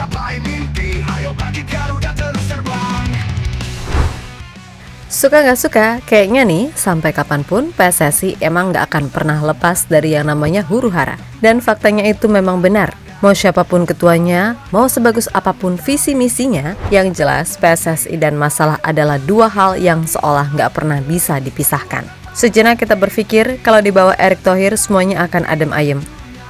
capai mimpi, ayo bagi Garuda terus terbang. Suka nggak suka, kayaknya nih sampai kapanpun PSSI emang nggak akan pernah lepas dari yang namanya huru-hara. Dan faktanya itu memang benar. Mau siapapun ketuanya, mau sebagus apapun visi misinya, yang jelas PSSI dan masalah adalah dua hal yang seolah nggak pernah bisa dipisahkan. Sejenak kita berpikir kalau di bawah Erick Thohir semuanya akan adem ayem.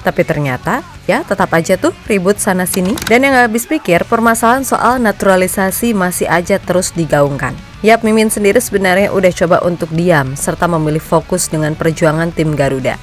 Tapi ternyata, ya tetap aja tuh ribut sana-sini. Dan yang gak habis pikir, permasalahan soal naturalisasi masih aja terus digaungkan. Yap, Mimin sendiri sebenarnya udah coba untuk diam, serta memilih fokus dengan perjuangan tim Garuda.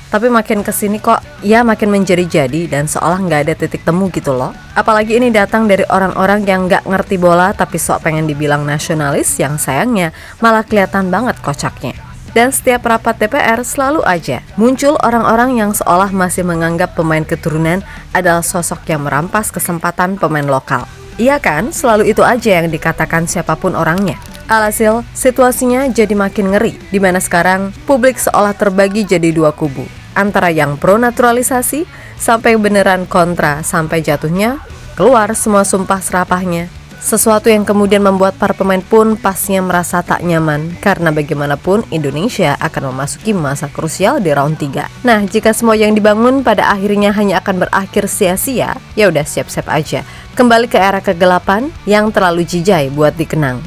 Tapi makin kesini kok, ya makin menjadi-jadi dan seolah nggak ada titik temu gitu loh. Apalagi ini datang dari orang-orang yang nggak ngerti bola tapi sok pengen dibilang nasionalis, yang sayangnya malah kelihatan banget kocaknya. Dan setiap rapat DPR selalu aja muncul orang-orang yang seolah masih menganggap pemain keturunan adalah sosok yang merampas kesempatan pemain lokal. Iya kan, selalu itu aja yang dikatakan siapapun orangnya. Alhasil, situasinya jadi makin ngeri, di mana sekarang publik seolah terbagi jadi dua kubu, antara yang pro naturalisasi sampai beneran kontra, sampai jatuhnya keluar semua sumpah serapahnya. Sesuatu yang kemudian membuat para pemain pun pasnya merasa tak nyaman, karena bagaimanapun Indonesia akan memasuki masa krusial di round 3. Nah, jika semua yang dibangun pada akhirnya hanya akan berakhir sia-sia, ya udah siap-siap aja kembali ke era kegelapan yang terlalu jijai buat dikenang.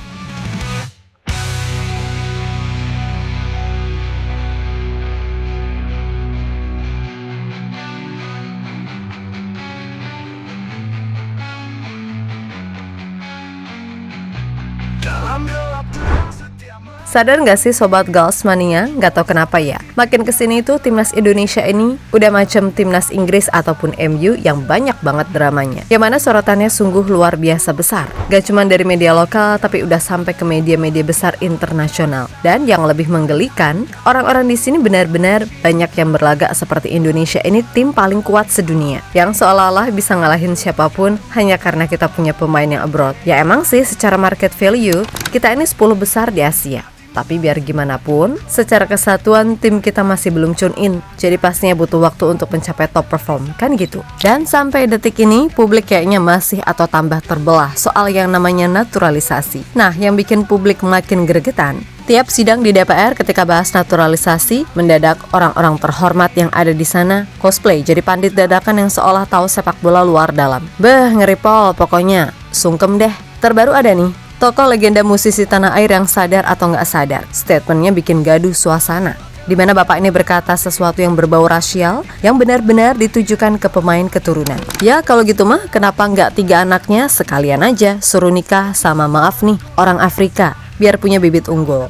Dalam gelap Tuhan setia Sadar nggak sih Sobat Girls Mania? Nggak tahu kenapa ya, makin kesini tuh timnas Indonesia ini udah macam timnas Inggris ataupun MU yang banyak banget dramanya, yang mana sorotannya sungguh luar biasa besar. Gak cuma dari media lokal, tapi udah sampai ke media-media besar internasional. Dan yang lebih menggelikan, orang-orang di sini benar-benar banyak yang berlagak seperti Indonesia ini tim paling kuat sedunia, yang seolah-olah bisa ngalahin siapapun hanya karena kita punya pemain yang abroad. Ya emang sih secara market value, kita ini 10 besar di Asia. Tapi biar gimana pun, secara kesatuan tim kita masih belum tune in. Jadi pastinya butuh waktu untuk mencapai top perform, kan gitu. Dan sampai detik ini, publik kayaknya masih atau tambah terbelah soal yang namanya naturalisasi. Nah, yang bikin publik makin gregetan, tiap sidang di DPR ketika bahas naturalisasi, mendadak orang-orang terhormat yang ada di sana cosplay jadi pandit dadakan yang seolah tahu sepak bola luar dalam. Beh, ngeri pol pokoknya. Sungkem deh. Terbaru ada nih, tokoh legenda musisi tanah air yang sadar atau nggak sadar, statementnya bikin gaduh suasana. Di mana bapak ini berkata sesuatu yang berbau rasial, yang benar-benar ditujukan ke pemain keturunan. Ya kalau gitu mah, kenapa nggak 3 anaknya sekalian aja suruh nikah sama maaf nih, orang Afrika, biar punya bibit unggul.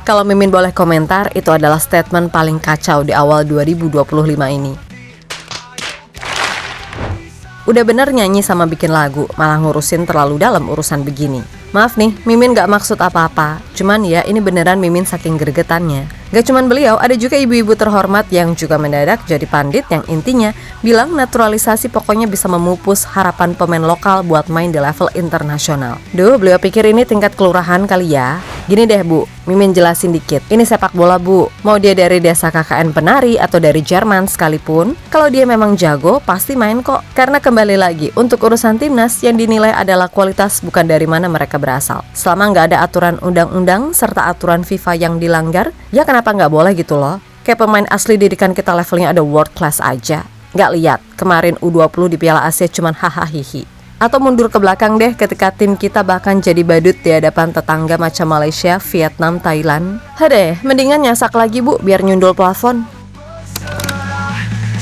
Kalau Mimin boleh komentar, itu adalah statement paling kacau di awal 2025 ini. Udah bener nyanyi sama bikin lagu, malah ngurusin terlalu dalam urusan begini. Maaf nih, Mimin gak maksud apa-apa. Cuman ya ini beneran Mimin saking gregetannya. Gak cuman beliau, ada juga ibu-ibu terhormat yang juga mendadak jadi pandit yang intinya bilang naturalisasi pokoknya bisa memupus harapan pemain lokal buat main di level internasional. Duh, beliau pikir ini tingkat kelurahan kali ya. Gini deh Bu, Mimin jelasin dikit. Ini sepak bola Bu, mau dia dari desa KKN penari atau dari Jerman sekalipun, kalau dia memang jago pasti main kok. Karena kembali lagi, untuk urusan timnas yang dinilai adalah kualitas bukan dari mana mereka berasal. Selama nggak ada aturan undang-undang serta aturan FIFA yang dilanggar, ya kenapa nggak boleh gitu loh. Kayak pemain asli didikan kita levelnya ada world class aja. Nggak lihat kemarin U20 di Piala Asia cuman hahaha. Atau mundur ke belakang deh ketika tim kita bahkan jadi badut di hadapan tetangga macam Malaysia, Vietnam, Thailand. Hadeh, mendingan nyasak lagi Bu biar nyundul plafon.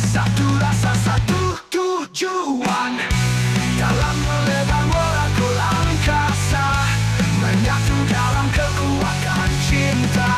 satu rasa satu tujuan, dalam melebar molekul angkasa, menyatu dalam kekuatan cinta.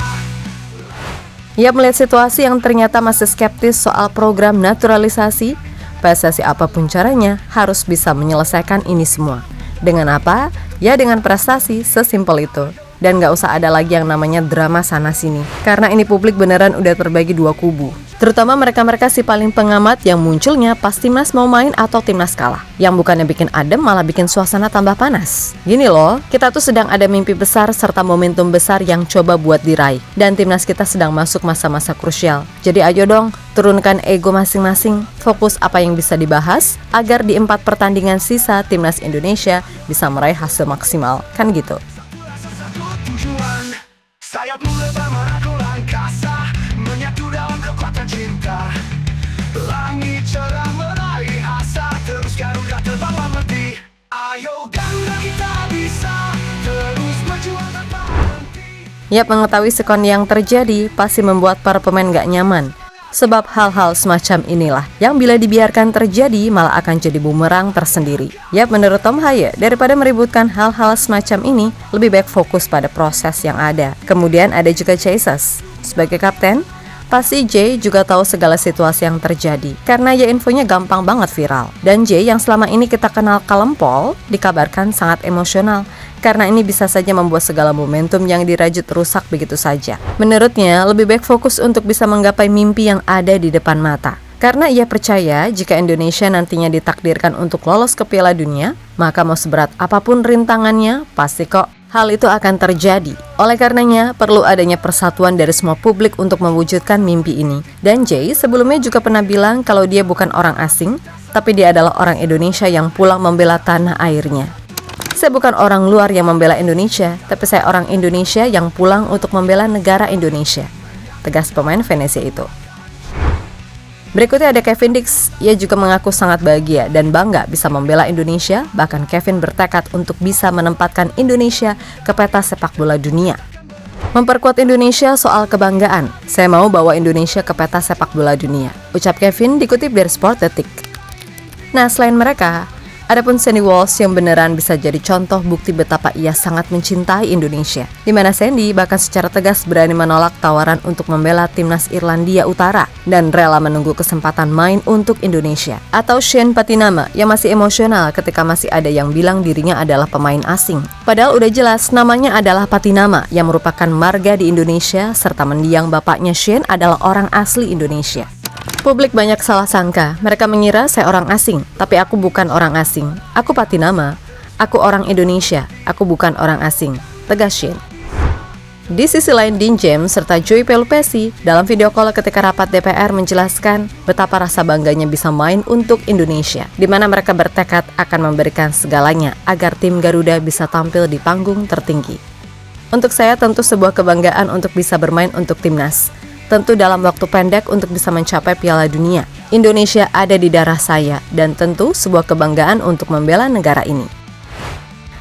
Ya, melihat situasi yang ternyata masih skeptis soal program naturalisasi, PSSI apapun caranya harus bisa menyelesaikan ini semua. Dengan apa? Ya dengan prestasi, sesimpel itu. Dan gak usah ada lagi yang namanya drama sana-sini. Karena ini publik beneran udah terbagi 2 kubu. Terutama mereka-mereka si paling pengamat yang munculnya pas timnas mau main atau timnas kalah. Yang bukannya bikin adem malah bikin suasana tambah panas. Gini loh, kita tuh sedang ada mimpi besar serta momentum besar yang coba buat diraih. Dan timnas kita sedang masuk masa-masa krusial. Jadi ayo dong, turunkan ego masing-masing, fokus apa yang bisa dibahas, agar di 4 pertandingan sisa timnas Indonesia bisa meraih hasil maksimal. Kan gitu. Satu tujuan, sayap melebar merangkul angkasa, menyatu dalam kekuatan cinta. Langit cerah meraih asa, terus Garuda terbang berhenti. Ayo Garuda kita bisa, terus berjuang tanpa henti. Yap, mengetahui sekon yang terjadi pasti membuat para pemain gak nyaman. Sebab hal-hal semacam inilah yang bila dibiarkan terjadi malah akan jadi bumerang tersendiri. Yap, menurut Tom Haye, daripada meributkan hal-hal semacam ini, lebih baik fokus pada proses yang ada. Kemudian ada juga Jesus. Sebagai kapten, pasti Jay juga tahu segala situasi yang terjadi, karena ya infonya gampang banget viral. Dan Jay yang selama ini kita kenal kalempol, dikabarkan sangat emosional, karena ini bisa saja membuat segala momentum yang dirajut rusak begitu saja. Menurutnya, lebih baik fokus untuk bisa menggapai mimpi yang ada di depan mata. Karena ia percaya jika Indonesia nantinya ditakdirkan untuk lolos ke Piala Dunia, maka mau seberat apapun rintangannya, pasti kok hal itu akan terjadi. Oleh karenanya, perlu adanya persatuan dari semua publik untuk mewujudkan mimpi ini. Dan Jay sebelumnya juga pernah bilang kalau dia bukan orang asing, tapi dia adalah orang Indonesia yang pulang membela tanah airnya. Saya bukan orang luar yang membela Indonesia, tapi saya orang Indonesia yang pulang untuk membela negara Indonesia, tegas pemain Venezia itu. Berikutnya ada Kevin Dix. Ia juga mengaku sangat bahagia dan bangga bisa membela Indonesia. Bahkan Kevin bertekad untuk bisa menempatkan Indonesia ke peta sepak bola dunia. Memperkuat Indonesia soal kebanggaan. Saya mau bawa Indonesia ke peta sepak bola dunia, ucap Kevin dikutip dari Sport Detik. Nah, selain mereka, adapun Sandy Walsh yang beneran bisa jadi contoh bukti betapa ia sangat mencintai Indonesia. Di mana Sandy bahkan secara tegas berani menolak tawaran untuk membela timnas Irlandia Utara dan rela menunggu kesempatan main untuk Indonesia. Atau Shane Patinama yang masih emosional ketika masih ada yang bilang dirinya adalah pemain asing. Padahal udah jelas namanya adalah Patinama yang merupakan marga di Indonesia serta mendiang bapaknya Shane adalah orang asli Indonesia. Publik banyak salah sangka, mereka mengira saya orang asing, tapi aku bukan orang asing. Aku Patinama, aku orang Indonesia, aku bukan orang asing, tegas Shane. Di sisi lain, Dean James serta Joey Pelupesi dalam video call ketika rapat DPR menjelaskan betapa rasa bangganya bisa main untuk Indonesia, di mana mereka bertekad akan memberikan segalanya agar tim Garuda bisa tampil di panggung tertinggi. Untuk saya tentu sebuah kebanggaan untuk bisa bermain untuk timnas. Tentu dalam waktu pendek untuk bisa mencapai Piala Dunia. Indonesia ada di darah saya dan tentu sebuah kebanggaan untuk membela negara ini.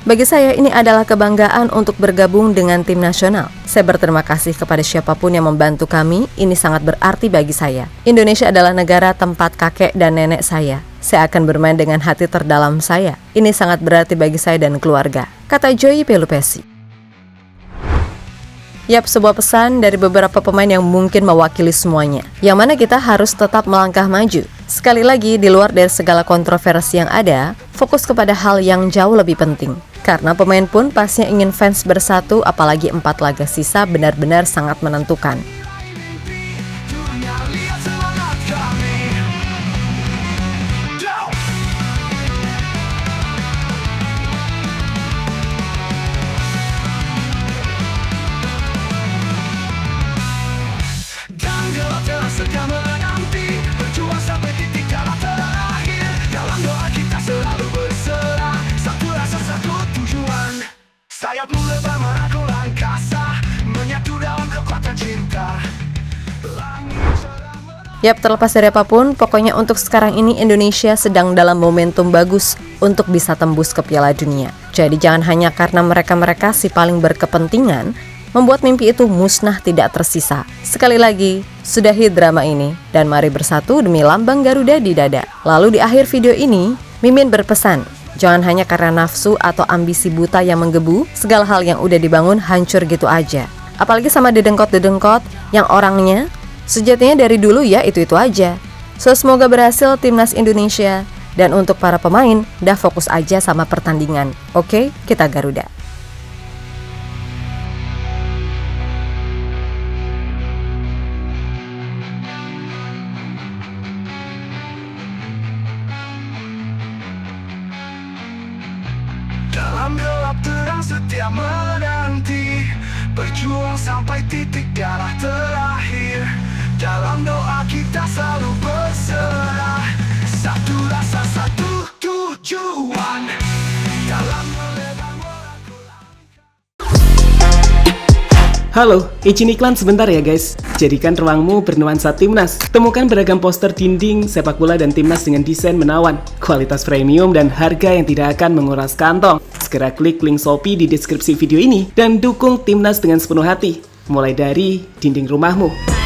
Bagi saya ini adalah kebanggaan untuk bergabung dengan tim nasional. Saya berterima kasih kepada siapapun yang membantu kami, ini sangat berarti bagi saya. Indonesia adalah negara tempat kakek dan nenek saya. Saya akan bermain dengan hati terdalam saya. Ini sangat berarti bagi saya dan keluarga, kata Joey Pelupesi. Yap, sebuah pesan dari beberapa pemain yang mungkin mewakili semuanya, yang mana kita harus tetap melangkah maju. Sekali lagi, di luar dari segala kontroversi yang ada, fokus kepada hal yang jauh lebih penting. Karena pemain pun pastinya ingin fans bersatu, apalagi 4 laga sisa benar-benar sangat menentukan. Dunia lihat semangat kami. Dan gelap telah sedang menanti, berjuang sampai titik darah terakhir. Dalam doa kita selalu berserah, satu rasa satu tujuan. Sayapmu lebar merangkul angkasa, menyatu dalam kekuatan cinta. Langit cerah menang. Yap, terlepas dari apapun, pokoknya untuk sekarang ini Indonesia sedang dalam momentum bagus untuk bisa tembus ke Piala Dunia. Jadi jangan hanya karena mereka-mereka si paling berkepentingan membuat mimpi itu musnah tidak tersisa. Sekali lagi, sudahi drama ini dan mari bersatu demi lambang Garuda di dada. Lalu di akhir video ini, Mimin berpesan, jangan hanya karena nafsu atau ambisi buta yang menggebu, segala hal yang udah dibangun hancur gitu aja. Apalagi sama dedengkot-dedengkot yang orangnya sejatinya dari dulu ya itu-itu aja. So, semoga berhasil timnas Indonesia. Dan untuk para pemain, dah fokus aja sama pertandingan. Oke, kita Garuda. Saya menanti, berjuang sampai titik darah terakhir. Dalam doa kita selalu berserah. Satu rasa, satu tujuan. Dalam melebar moral. Halo, izin iklan sebentar ya guys. Jadikan ruangmu bernuansa timnas. Temukan beragam poster dinding, sepak bola dan timnas dengan desain menawan, kualitas premium dan harga yang tidak akan menguras kantong. Segera klik link Shopee di deskripsi video ini dan dukung timnas dengan sepenuh hati. Mulai dari dinding rumahmu.